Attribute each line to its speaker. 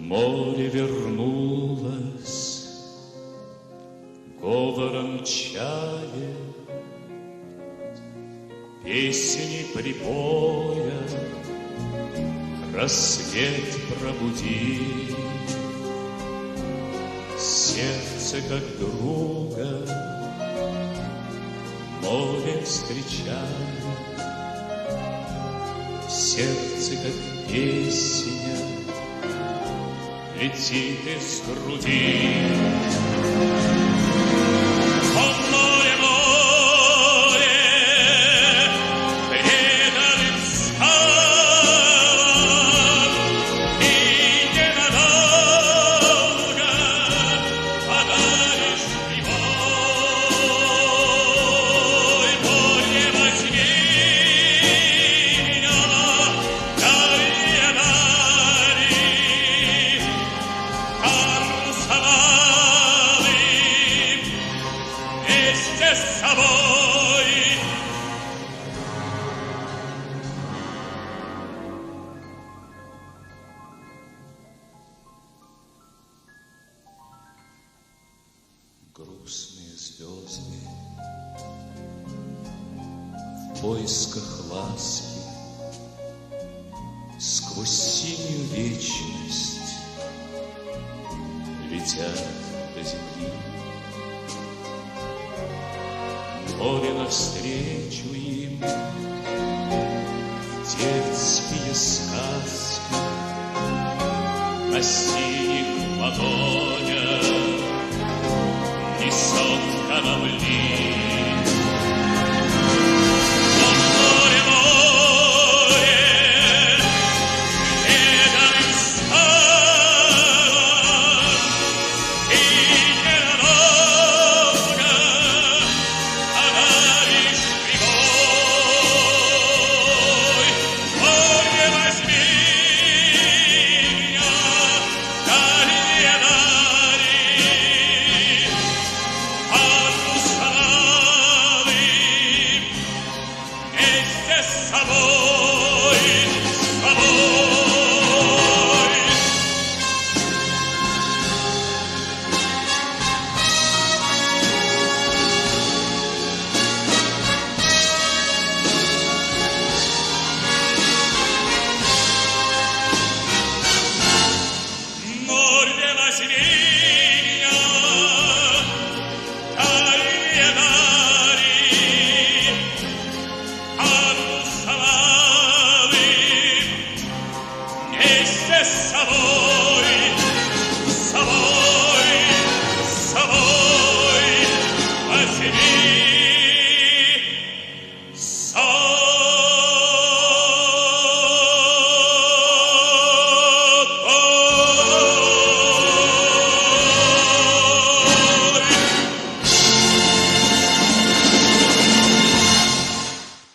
Speaker 1: Море вернулось говором чая, песни прибоя рассвет пробуди. Сердце как друга море встречает, сердце как песня летит из груди. О, море, море, преданным скалам, и ненадолго подаришь прибой. Море, возьми меня, дари, дари, парусовали вместе с собой. Грустные звезды в поисках ласки сквозь синюю вечность летят до земли. Море навстречу им детские сказки на синих ладонях несет корабли. О, море, море, преданным скалам, и ненадолго подаришь прибой. Море, возьми меня, дари, дари, парусовали вместе с собой, с собой. Море, возьми меня, дари, дари, парусовали вместе с собой.